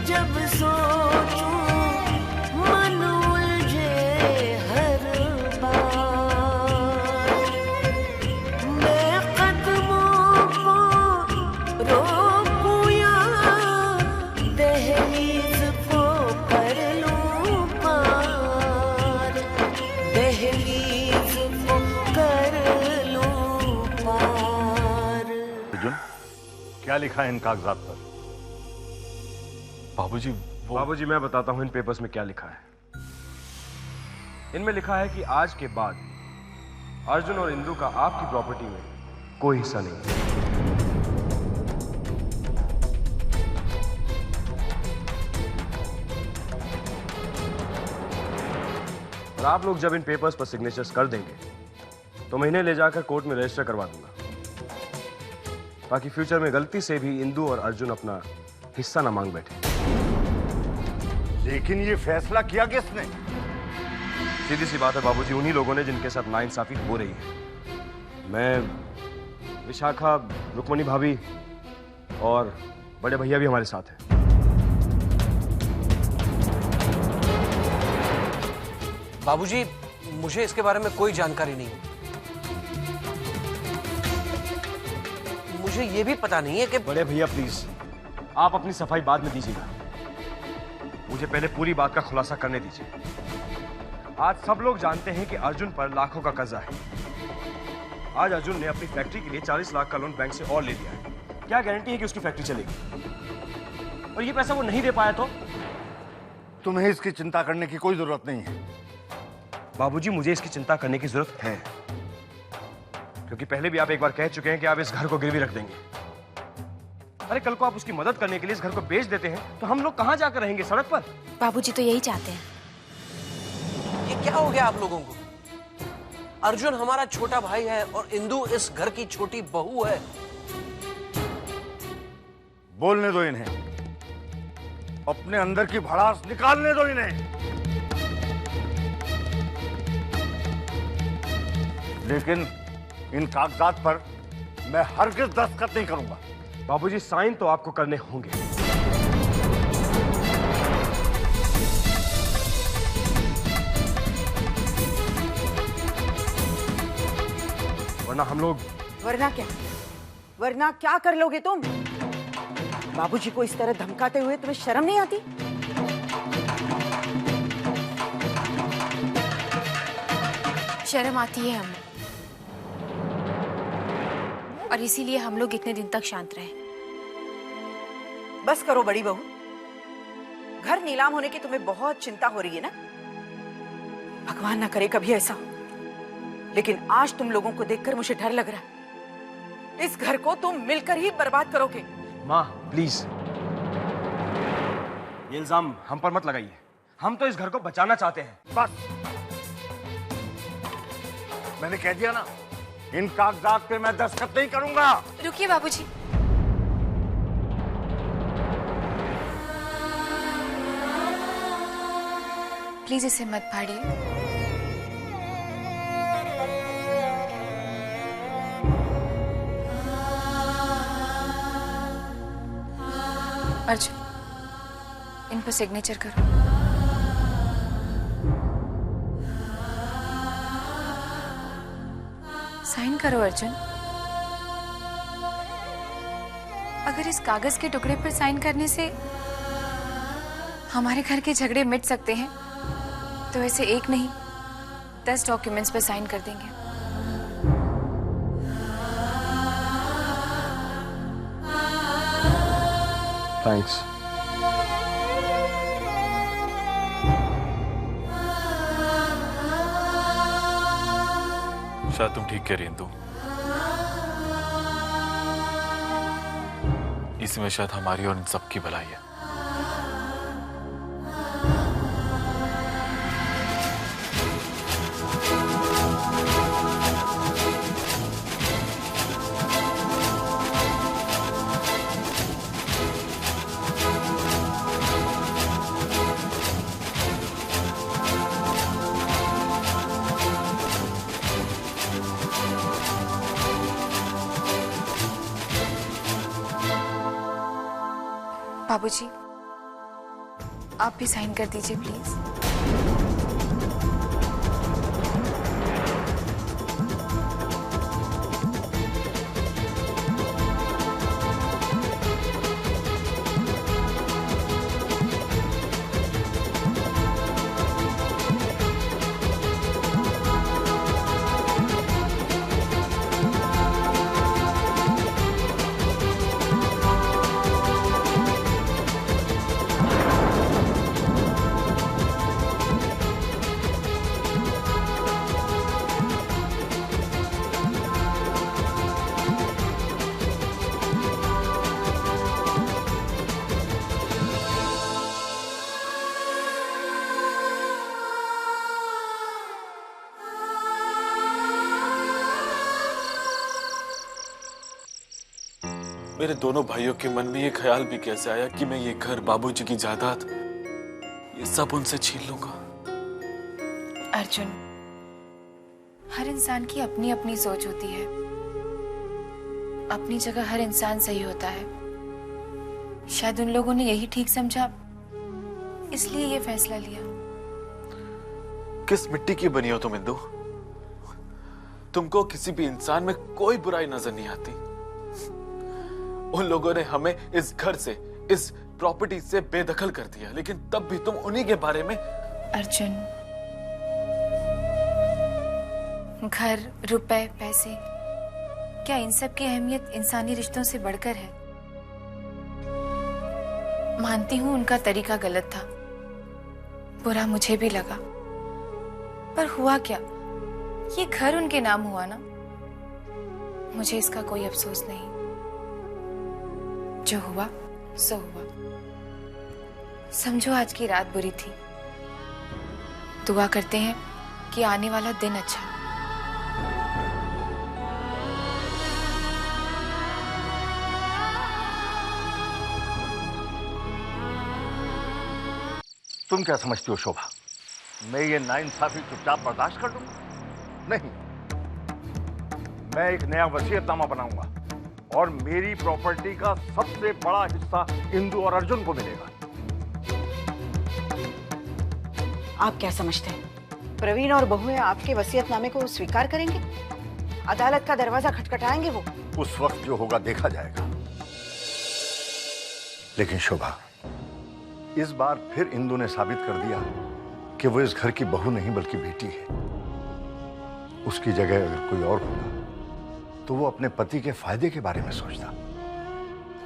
जब सोचूं मन उलझे हर बार। मैं कदमों को रोकूं या दहलीज को कर लूं पार, दहलीज को कर लूं पार। अर्जुन, क्या लिखा है इन कागजात पर? बाबूजी मैं बताता हूं इन पेपर्स में क्या लिखा है। इनमें लिखा है कि आज के बाद अर्जुन और इंदु का आपकी प्रॉपर्टी में कोई हिस्सा नहीं है। और आप लोग जब इन पेपर्स पर सिग्नेचर्स कर देंगे तो मैं इन्हें ले जाकर कोर्ट में रजिस्टर करवा दूंगा, ताकि फ्यूचर में गलती से भी इंदु और अर्जुन अपना हिस्सा ना मांग बैठे। लेकिन ये फैसला किया किसने? सीधी सी बात है बाबूजी, उन्हीं लोगों ने जिनके साथ नाइंसाफी हो रही है। मैं, विशाखा, रुक्मणी भाभी और बड़े भैया भी हमारे साथ हैं। बाबूजी, मुझे इसके बारे में कोई जानकारी नहीं है। मुझे ये भी पता नहीं है कि बड़े भैया प्लीज, आप अपनी सफाई बाद में दीजिएगा, मुझे पहले पूरी बात का खुलासा करने दीजिए। आज सब लोग जानते हैं कि अर्जुन पर लाखों का कर्जा है। आज अर्जुन ने अपनी फैक्ट्री के लिए 40 लाख का लोन बैंक से और ले लिया है। क्या गारंटी है कि उसकी फैक्ट्री चलेगी? और ये पैसा वो नहीं दे पाया तो? तुम्हें इसकी चिंता करने की कोई जरूरत नहीं है। बाबूजी, मुझे इसकी चिंता करने की जरूरत है, क्योंकि पहले भी आप एक बार कह चुके हैं कि आप इस घर को गिरवी रख देंगे। अरे कल को आप उसकी मदद करने के लिए इस घर को बेच देते हैं तो हम लोग कहां जाकर रहेंगे? सड़क पर? बाबूजी तो यही चाहते हैं। ये क्या हो गया आप लोगों को? अर्जुन हमारा छोटा भाई है और इंदु इस घर की छोटी बहू है। बोलने दो इन्हें, अपने अंदर की भड़ास निकालने दो इन्हें। लेकिन इन कागजात पर मैं हरगिज दस्तखत नहीं करूंगा। बाबूजी, साइन तो आपको करने होंगे। वरना हम लोग। वरना क्या? वरना क्या कर लोगे तुम? बाबूजी को इस तरह धमकाते हुए तुम्हें शर्म नहीं आती? शर्म आती है हमें, और इसीलिए हम लोग इतने दिन तक शांत रहे। बस करो बड़ी बहू, घर नीलाम होने की तुम्हें बहुत चिंता हो रही है ना? भगवान ना करे कभी ऐसा हो, लेकिन आज तुम लोगों को देखकर मुझे डर लग रहा है। इस घर को तुम मिलकर ही बर्बाद करोगे। माँ प्लीज, ये इल्जाम हम पर मत लगाइए। हम तो इस घर को बचाना चाहते हैं। बस, मैंने कह दिया ना, इन कागजात पे मैं दस्तखत नहीं करूंगा। रुकिए बाबूजी, प्लीज इसे मत फाड़िए। अर्जुन, इन पर सिग्नेचर करो। साइन करो अर्जुन। अगर इस कागज के टुकड़े पर साइन करने से हमारे घर के झगड़े मिट सकते हैं, तो ऐसे एक नहीं 10 डॉक्यूमेंट्स पर साइन कर देंगे। थैंक्स। शायद तुम ठीक कह रही इंदु, इसमें शायद हमारी और इन सब की भलाई है। बाबूजी, आप भी साइन कर दीजिए प्लीज। मेरे दोनों भाइयों के मन में ये ख्याल भी कैसे आया कि मैं ये घर, बाबूजी की जायदाद, ये सब उनसे छीन लूंगा। अर्जुन, हर इंसान की अपनी अपनी सोच होती है। अपनी जगह हर इंसान सही होता है। शायद उन लोगों ने यही ठीक समझा, इसलिए ये फैसला लिया। किस मिट्टी की बनी हो तुम इंदु? तुमको किसी भी इंसान में कोई बुराई नजर नहीं आती। उन लोगों ने हमें इस घर से, इस प्रॉपर्टी से बेदखल कर दिया, लेकिन तब भी तुम उन्हीं के बारे में। अर्जुन, घर, रुपए, पैसे, क्या इन सब की अहमियत इंसानी रिश्तों से बढ़कर है? मानती हूं उनका तरीका गलत था, बुरा मुझे भी लगा, पर हुआ क्या, ये घर उनके नाम हुआ ना। मुझे इसका कोई अफसोस नहीं। जो हुआ सो हुआ। समझो आज की रात बुरी थी। दुआ करते हैं कि आने वाला दिन अच्छा हो। तुम क्या समझती हो शोभा, मैं ये नाइंसाफी चुपचाप बर्दाश्त कर लूंगा? नहीं, मैं एक नया वसीयतनामा बनाऊंगा और मेरी प्रॉपर्टी का सबसे बड़ा हिस्सा इंदु और अर्जुन को मिलेगा। आप क्या समझते हैं, प्रवीण और बहुएं आपके वसीयतनामे को स्वीकार करेंगे? अदालत का दरवाजा खटखटाएंगे वो? उस वक्त जो होगा देखा जाएगा। लेकिन शोभा, इस बार फिर इंदु ने साबित कर दिया कि वो इस घर की बहू नहीं बल्कि बेटी है। उसकी जगह अगर कोई और होता तो वो अपने पति के फायदे के बारे में सोचता,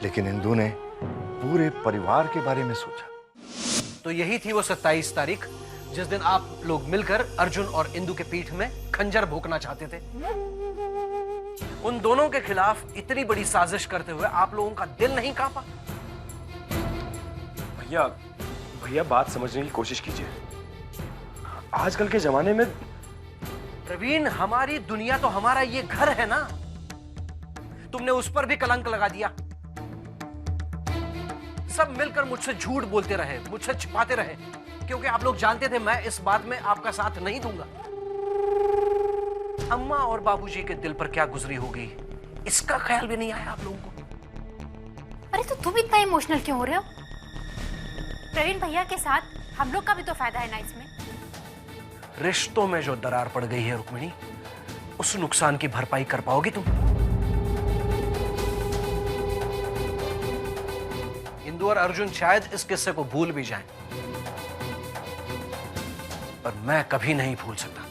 लेकिन इंदु ने पूरे परिवार के बारे में सोचा। तो यही थी वो 27 तारीख जिस दिन आप लोग मिलकर अर्जुन और इंदु के पीठ में खंजर भोंकना चाहते थे। उन दोनों के खिलाफ इतनी बड़ी साजिश करते हुए आप लोगों का दिल नहीं कांपा? भैया बात समझने की कोशिश कीजिए। आजकल के जमाने में प्रवीण, हमारी दुनिया तो हमारा ये घर है ना। तुमने उस पर भी कलंक लगा दिया। सब मिलकर मुझसे झूठ बोलते रहे, मुझसे छिपाते रहे, क्योंकि आप लोग जानते थे मैं इस बात में आपका साथ नहीं दूंगा। अम्मा और बाबूजी के दिल पर क्या गुजरी होगी, इसका ख्याल भी नहीं आया आप लोगों को। अरे तो तुम इतना इमोशनल क्यों हो रहे हो? प्रवीण भैया के साथ हम लोग का भी तो फायदा है ना इसमें। रिश्तों में जो दरार पड़ गई है रुक्मिणी, उस नुकसान की भरपाई कर पाओगी तुम? इंदु और अर्जुन शायद इस किस्से को भूल भी जाएं, पर मैं कभी नहीं भूल सकता।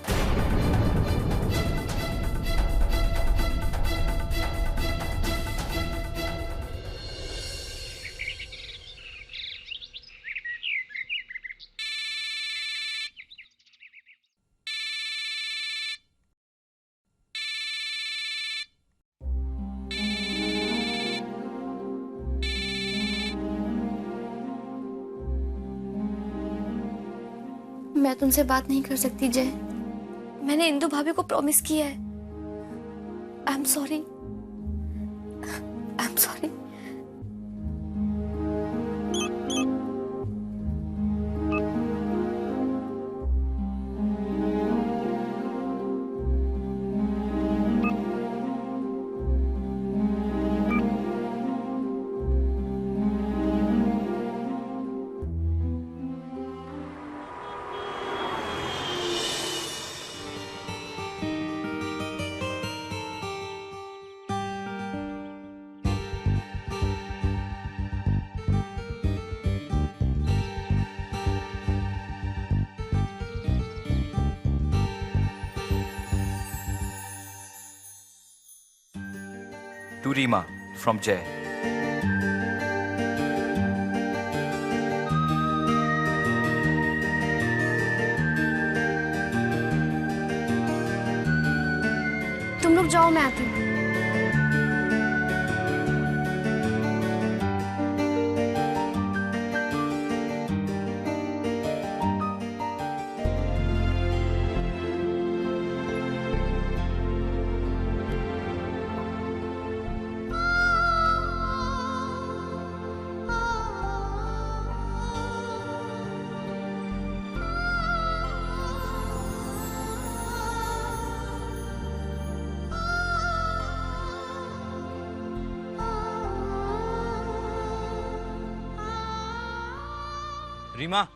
मैं तुमसे बात नहीं कर सकती जय। मैंने इंदु भाभी को प्रॉमिस किया है। I am sorry. I am sorry. Rima from Jay. तुम लोग जाओ, मैं आती हूँ। Rima.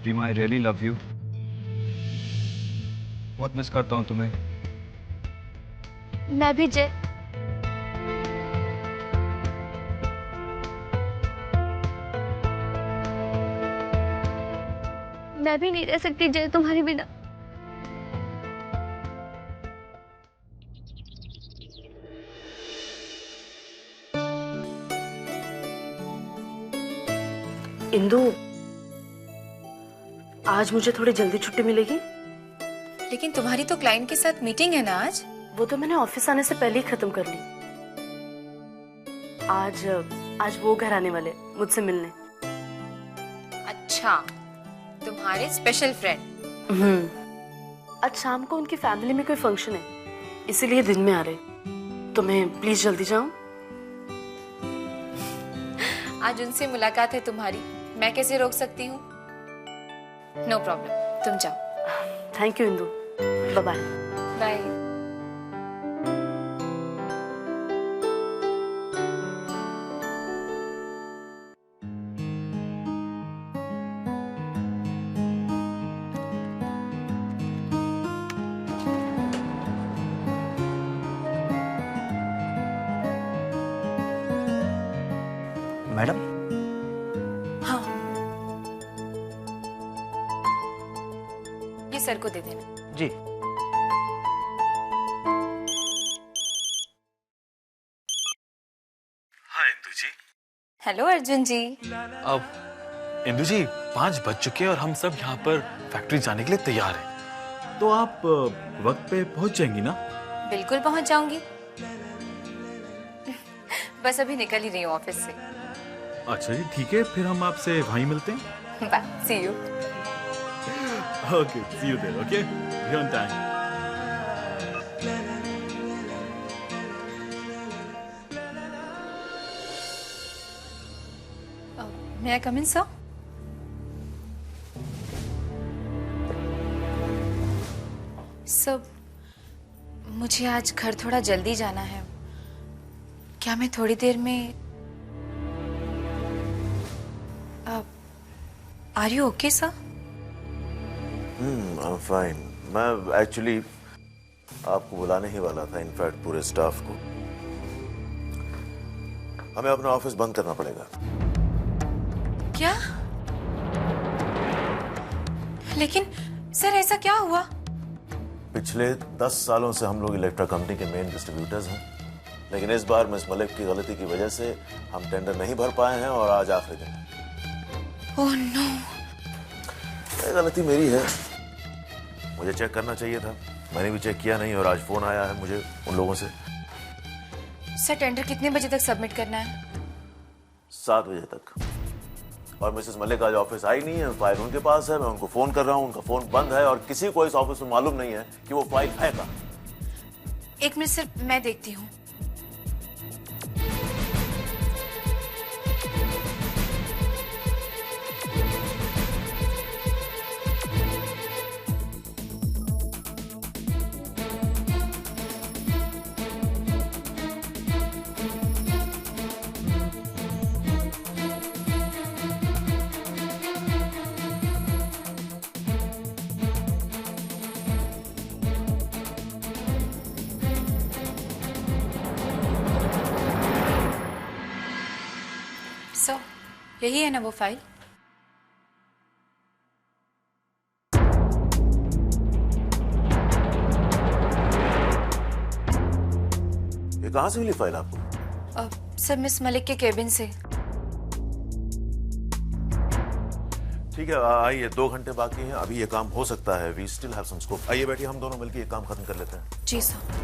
Rima, I really love you. बहुत मिस करता हूँ तुम्हें। मैं भी जय। मैं भी नहीं रह सकती जय तुम्हारे बिना। इंदु, आज मुझे थोड़ी जल्दी छुट्टी मिलेगी? लेकिन तुम्हारी तो क्लाइंट के साथ मीटिंग है ना आज। वो तो मैंने ऑफिस आने से पहले ही खत्म कर ली। आज वो घर आने वाले मुझसे मिलने। अच्छा, तुम्हारे स्पेशल फ्रेंड। आज शाम को उनकी फैमिली में कोई फंक्शन है, इसीलिए दिन में आ रहे। तो मैं प्लीज जल्दी जाऊं? आज उनसे मुलाकात है तुम्हारी, मैं कैसे रोक सकती हूँ? नो प्रॉब्लम, तुम जाओ। Thank you Indu, bye bye. Bye. Madam, हाँ, ये सर को दे देना। जी। हाँ इंदु जी। हेलो अर्जुन जी। अब इंदु जी 5 बज चुके हैं और हम सब यहाँ पर फैक्ट्री जाने के लिए तैयार हैं। तो आप वक्त पे पहुंच जाएंगी ना? बिल्कुल पहुंच जाऊंगी। बस अभी निकल ही रही हूँ ऑफिस से। अच्छा जी, ठीक है, फिर हम आपसे वहीं मिलते हैं। Bye, see you. Okay, see you there, okay? Be on time. May I come in, sir? सब मुझे आज घर थोड़ा जल्दी जाना है। क्या मैं थोड़ी देर में are you okay sir? I am fine. मैं एक्चुअली आपको बुलाने ही वाला था, इनफैक्ट पूरे स्टाफ को। हमें अपना ऑफिस बंद करना पड़ेगा। क्या? लेकिन सर ऐसा क्या हुआ? पिछले 10 सालों से हम लोग इलेक्ट्रा कंपनी के मेन डिस्ट्रीब्यूटर्स हैं, लेकिन इस बार मिस मलिक की गलती की वजह से हम टेंडर नहीं भर पाए हैं और आज आखिरी दिन है। Oh no. ये गलती मेरी है, मुझे चेक करना चाहिए था, मैंने भी चेक किया नहीं और आज फोन आया है मुझे उन लोगों से। सर टेंडर कितने बजे तक सबमिट करना है? 7 बजे तक। और मिसेस मलिक आज ऑफिस आई नहीं है, फाइल उनके पास है, मैं उनको फोन कर रहा हूँ, उनका फोन बंद है और किसी को इस ऑफिस में मालूम नहीं है कि वो फाइल है कहाँ। एक मिनट सर, मैं देखती हूँ। यही है ना वो फाइल? ये कहां से मिली फाइल आपको? सर मिस मलिक के केबिन से। ठीक है, आइए, 2 घंटे बाकी हैं, अभी ये काम हो सकता है। We still have some scope. आइए बैठिए, हम दोनों मिलकर ये काम खत्म कर लेते हैं। जी sir.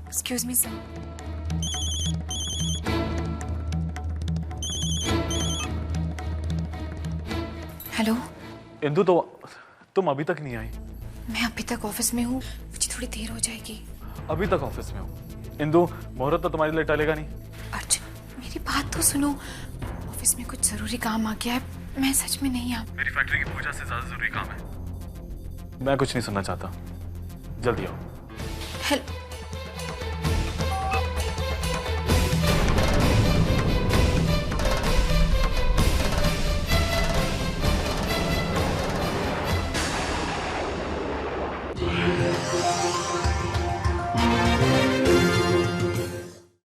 Excuse me sir. Hello Indu, तो तुम अभी तक नहीं आई? मैं अभी तक ऑफिस में हूँ, मुझे थोड़ी देर हो जाएगी। अभी तक ऑफिस में हो? इंदु, मुहूर्त तो तुम्हारे लिए टलेगा नहीं। अर्जुन मेरी बात तो सुनो, ऑफिस में कुछ जरूरी काम आ गया है, मैं सच में नहीं आ। मेरी फैक्ट्री की पूजा से ज्यादा जरूरी काम है। मैं कुछ नहीं सुनना चाहता, जल्दी आओ। हेलो